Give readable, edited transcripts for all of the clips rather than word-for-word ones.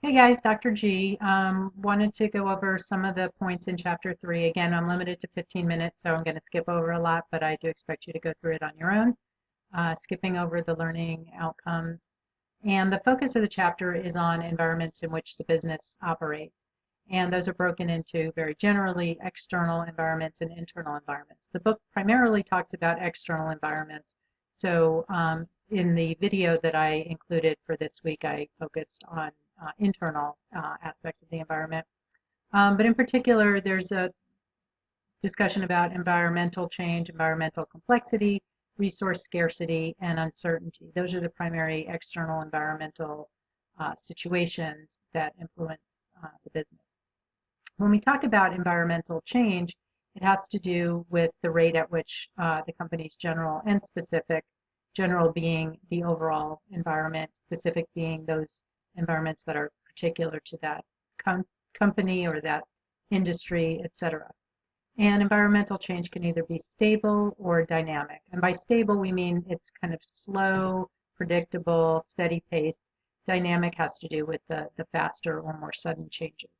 Hey guys, Dr. G. Wanted to go over some of the points in Chapter 3. Again, I'm limited to 15 minutes, so I'm going to skip over a lot, but I do expect you to go through it on your own, skipping over the learning outcomes. And the focus of the chapter is on environments in which the business operates. And those are broken into very generally external environments and internal environments. The book primarily talks about external environments. So in the video that I included for this week, I focused on internal aspects of the environment. But in particular, there's a discussion about environmental change, environmental complexity, resource scarcity, and uncertainty. Those are the primary external environmental situations that influence the business. When we talk about environmental change, it has to do with the rate at which the company's general and specific, general being the overall environment, specific being those environments that are particular to that company or that industry, etc. And environmental change can either be stable or dynamic. And by stable, we mean it's kind of slow, predictable, steady paced. Dynamic has to do with the faster or more sudden changes.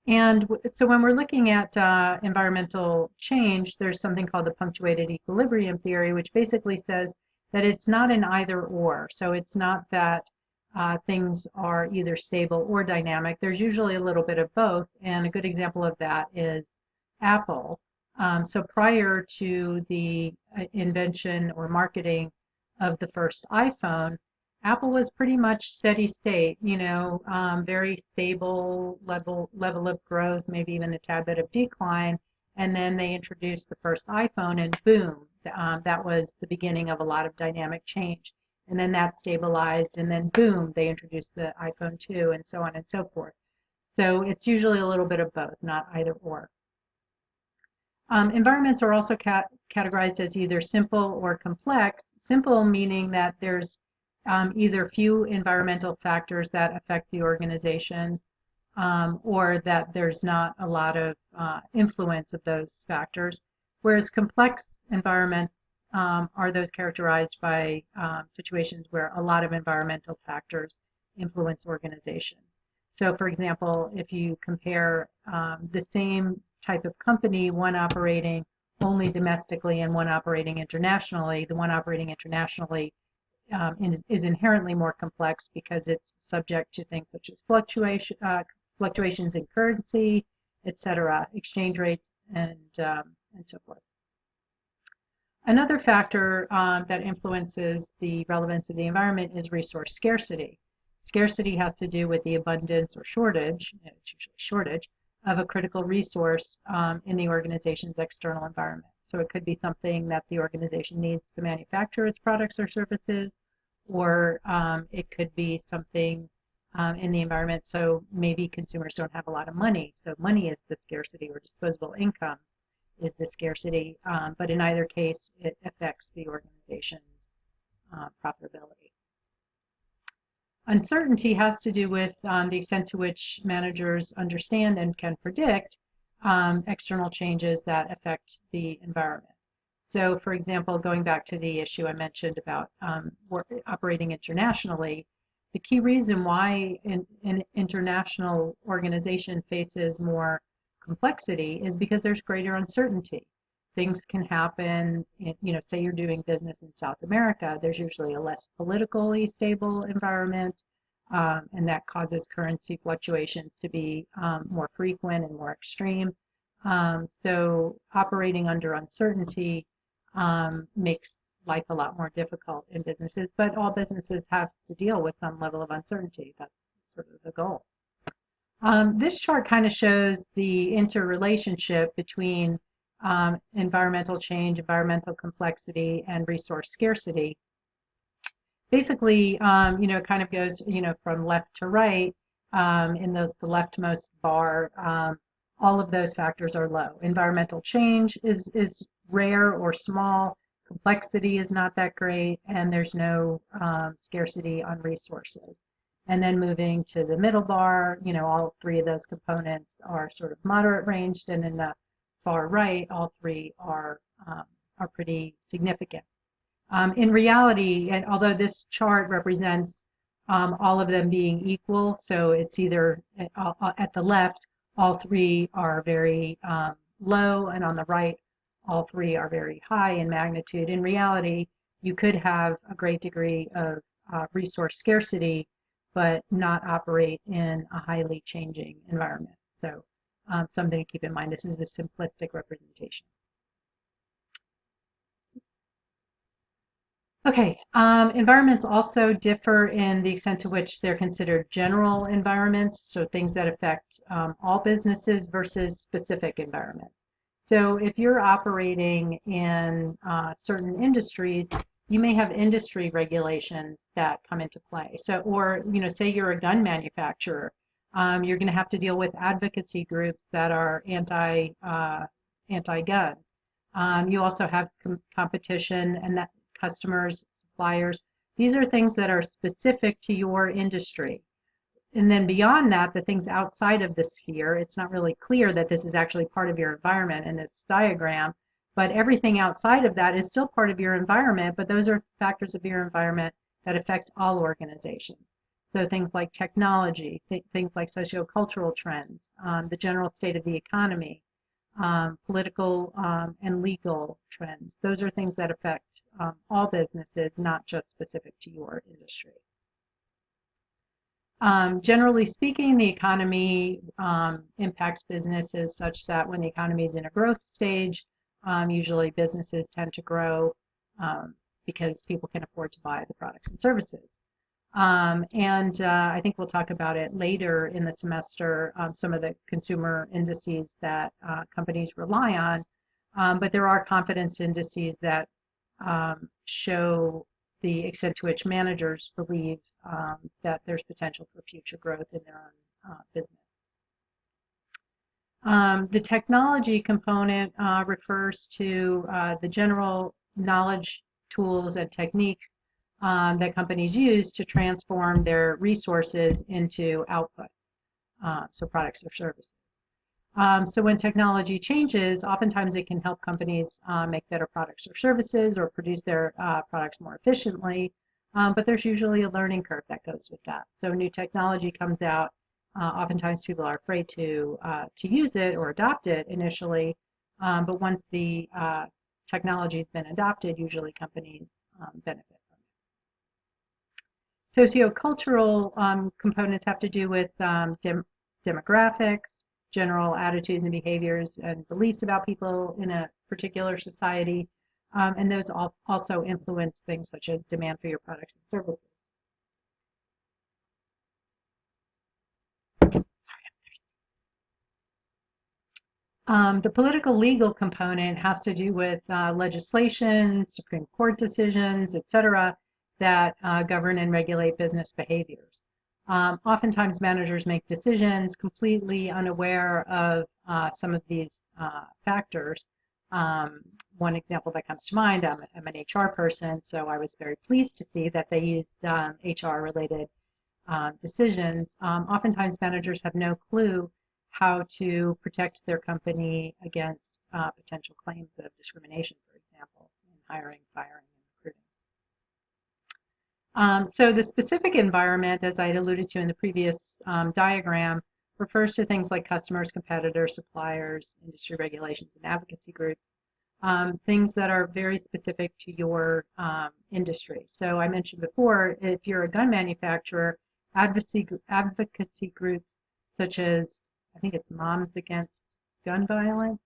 And so when we're looking at environmental change, there's something called the punctuated equilibrium theory, which basically says that it's not an either or. So it's not that things are either stable or dynamic. There's usually a little bit of both. And a good example of that is Apple. So prior to the invention or marketing of the first iPhone, Apple was pretty much steady state, very stable level of growth, maybe even a tad bit of decline. And then they introduced the first iPhone, and boom, that was the beginning of a lot of dynamic change. And then that stabilized, and then boom, they introduced the iPhone 2, and so on and so forth. So it's usually a little bit of both, not either or. Environments are also categorized as either simple or complex. Simple meaning that there's either few environmental factors that affect the organization, or that there's not a lot of influence of those factors, whereas complex environments are those characterized by situations where a lot of environmental factors influence organizations. So for example, if you compare the same type of company, one operating only domestically and one operating internationally, the one operating internationally is inherently more complex because it's subject to things such as fluctuations in currency, etc., exchange rates, and so forth. Another factor that influences the relevance of the environment is resource scarcity. Scarcity has to do with the abundance or shortage, it's usually shortage, of a critical resource in the organization's external environment. So it could be something that the organization needs to manufacture its products or services, or it could be something in the environment. So maybe consumers don't have a lot of money. So money is the scarcity, or disposable income is the scarcity. But in either case, it affects the organization's profitability. Uncertainty has to do with the extent to which managers understand and can predict external changes that affect the environment. So, for example, going back to the issue I mentioned about operating internationally, the key reason why an international organization faces more complexity is because there's greater uncertainty. Things can happen, say you're doing business in South America, there's usually a less politically stable environment, and that causes currency fluctuations to be more frequent and more extreme. So operating under uncertainty makes life a lot more difficult in businesses, but all businesses have to deal with some level of uncertainty. That's sort of the goal. This chart kind of shows the interrelationship between environmental change, environmental complexity, and resource scarcity. Basically, it kind of goes, from left to right. In the leftmost bar, all of those factors are low. Environmental change is rare or small. Complexity is not that great, and there's no scarcity on resources. And then moving to the middle bar, all three of those components are sort of moderate ranged, and in the far right, all three are pretty significant. In reality, and although this chart represents all of them being equal. So it's either at the left, all three are very low, and on the right, all three are very high in magnitude. In reality, you could have a great degree of resource scarcity, but not operate in a highly changing environment. So something to keep in mind. This is a simplistic representation. Okay, environments also differ in the extent to which they're considered general environments, so things that affect all businesses versus specific environments. So if you're operating in certain industries, you may have industry regulations that come into play. So, or, say you're a gun manufacturer, you're going to have to deal with advocacy groups that are anti-gun. You also have competition and that customers, suppliers. These are things that are specific to your industry. And then beyond that, the things outside of the sphere, it's not really clear that this is actually part of your environment in this diagram, but everything outside of that is still part of your environment, but those are factors of your environment that affect all organizations. So things like technology, things like sociocultural trends, the general state of the economy, political and legal trends. Those are things that affect all businesses, not just specific to your industry. Generally speaking, the economy impacts businesses such that when the economy is in a growth stage, usually businesses tend to grow because people can afford to buy the products and services. And I think we'll talk about it later in the semester, some of the consumer indices that companies rely on. But there are confidence indices that show the extent to which managers believe that there's potential for future growth in their own business. The technology component refers to the general knowledge, tools, and techniques that companies use to transform their resources into outputs, so products or services. So when technology changes, oftentimes it can help companies make better products or services or produce their products more efficiently, but there's usually a learning curve that goes with that. So new technology comes out, oftentimes people are afraid to use it or adopt it initially, but once the technology has been adopted, usually companies benefit. Sociocultural components have to do with demographics, general attitudes and behaviors and beliefs about people in a particular society, and those also influence things such as demand for your products and services. The political legal component has to do with legislation, Supreme Court decisions, et cetera, that govern and regulate business behaviors. Oftentimes managers make decisions completely unaware of some of these factors. One example that comes to mind, I'm an HR person, so I was very pleased to see that they used HR-related decisions. Oftentimes managers have no clue how to protect their company against potential claims of discrimination, for example, in hiring, firing, and recruiting. So the specific environment, as I had alluded to in the previous diagram, refers to things like customers, competitors, suppliers, industry regulations, and advocacy groups, things that are very specific to your industry. So I mentioned before, if you're a gun manufacturer, advocacy groups such as, I think it's Moms Against Gun Violence,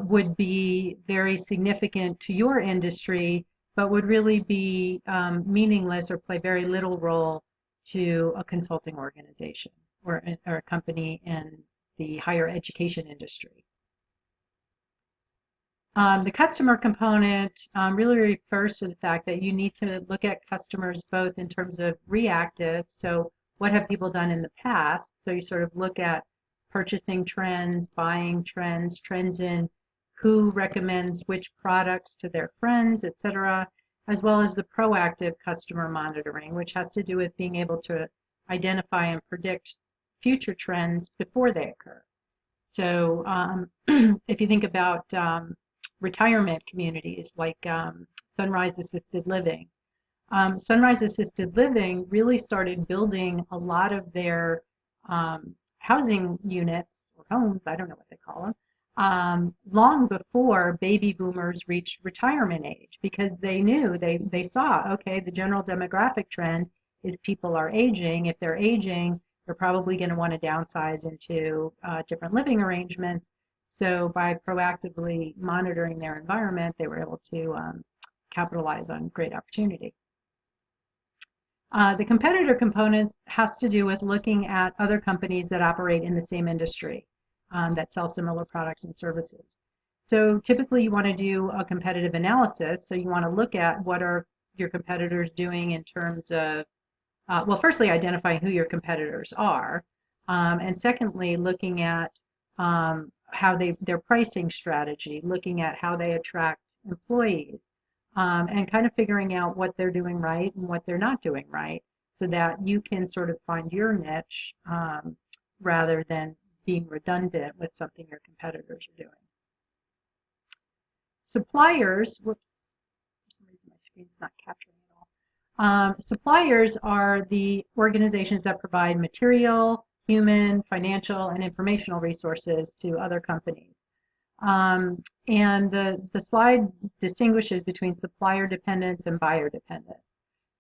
would be very significant to your industry, but would really be meaningless or play very little role to a consulting organization or a company in the higher education industry. The customer component really refers to the fact that you need to look at customers both in terms of reactive, so what have people done in the past? So you sort of look at purchasing trends, buying trends, trends in who recommends which products to their friends, et cetera, as well as the proactive customer monitoring, which has to do with being able to identify and predict future trends before they occur. So if you think about retirement communities like Sunrise Assisted Living, Sunrise Assisted Living really started building a lot of their housing units or homes, I don't know what they call them, long before baby boomers reached retirement age because they knew, they saw, okay, the general demographic trend is people are aging. If they're aging, they're probably going to want to downsize into different living arrangements. So by proactively monitoring their environment, they were able to capitalize on great opportunity. The competitor component has to do with looking at other companies that operate in the same industry that sell similar products and services. So typically you want to do a competitive analysis. So you want to look at what are your competitors doing in terms of, well, firstly, identifying who your competitors are. And secondly, looking at how their pricing strategy, looking at how they attract employees, and kind of figuring out what they're doing right and what they're not doing right so that you can sort of find your niche rather than being redundant with something your competitors are doing. Suppliers, whoops, for some reason my screen's not capturing it all. Suppliers are the organizations that provide material, human, financial, and informational resources to other companies. And the slide distinguishes between supplier dependence and buyer dependence.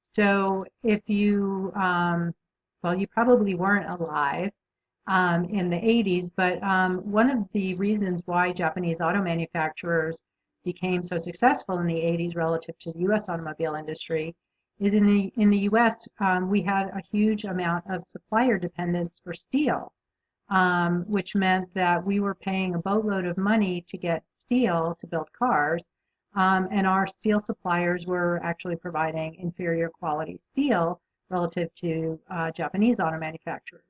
So if you, well, you probably weren't alive in the 80s, but one of the reasons why Japanese auto manufacturers became so successful in the 80s relative to the U.S. automobile industry is in the U.S. We had a huge amount of supplier dependence for steel. Which meant that we were paying a boatload of money to get steel to build cars, and our steel suppliers were actually providing inferior quality steel relative to Japanese auto manufacturers.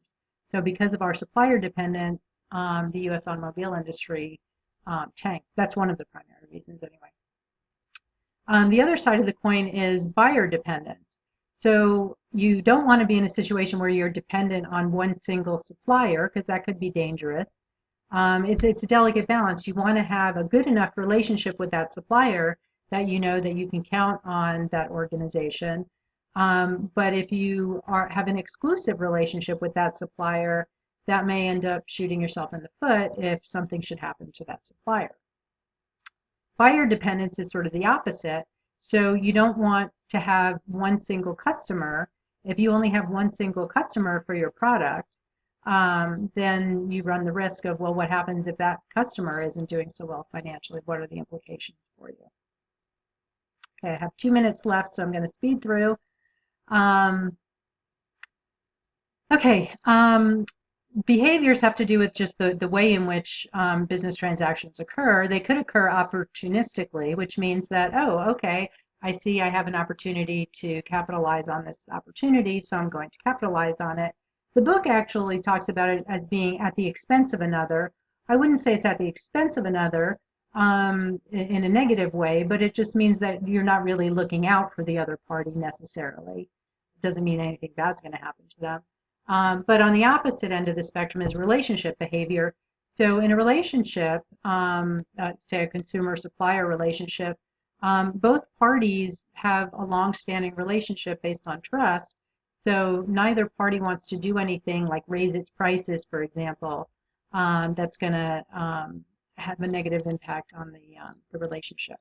So because of our supplier dependence, the U.S. automobile industry tanked. That's one of the primary reasons anyway. The other side of the coin is buyer dependence. So you don't want to be in a situation where you're dependent on one single supplier because that could be dangerous. It's a delicate balance. You want to have a good enough relationship with that supplier that you know that you can count on that organization. But if you have an exclusive relationship with that supplier, that may end up shooting yourself in the foot if something should happen to that supplier. Buyer dependence is sort of the opposite. So you don't want to have one single customer. If you only have one single customer for your product, then you run the risk of, well, what happens if that customer isn't doing so well financially? What are the implications for you? Okay, I have 2 minutes left, so I'm going to speed through. Okay, behaviors have to do with just the way in which business transactions occur. They could occur opportunistically, which means that, oh, okay, I see I have an opportunity to capitalize on this opportunity, so I'm going to capitalize on it. The book actually talks about it as being at the expense of another. I wouldn't say it's at the expense of another in a negative way, but it just means that you're not really looking out for the other party necessarily. It doesn't mean anything bad's going to happen to them. But on the opposite end of the spectrum is relationship behavior. So in a relationship, say a consumer-supplier relationship, both parties have a long-standing relationship based on trust. So neither party wants to do anything like raise its prices, for example, that's going to have a negative impact on the relationship.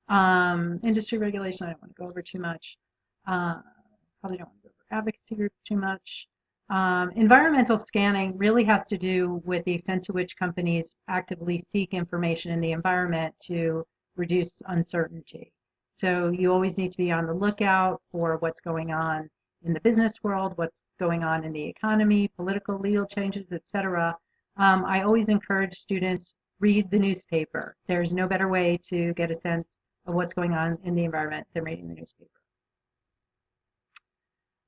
Industry regulation, I don't want to go over too much. Probably don't want to go over advocacy groups too much. Environmental scanning really has to do with the extent to which companies actively seek information in the environment to reduce uncertainty. So you always need to be on the lookout for what's going on in the business world, what's going on in the economy, political, legal changes, etc. I always encourage students, read the newspaper. There's no better way to get a sense of what's going on in the environment than reading the newspaper.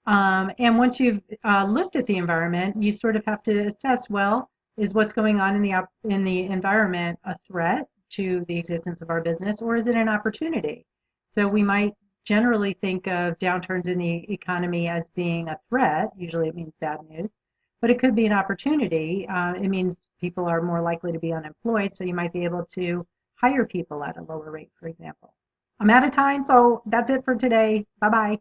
And once you've looked at the environment, you sort of have to assess, well, is what's going on in the environment a threat to the existence of our business, or is it an opportunity? So we might generally think of downturns in the economy as being a threat. Usually it means bad news, but it could be an opportunity. It means people are more likely to be unemployed, so you might be able to hire people at a lower rate, for example. I'm out of time, so that's it for today. Bye bye.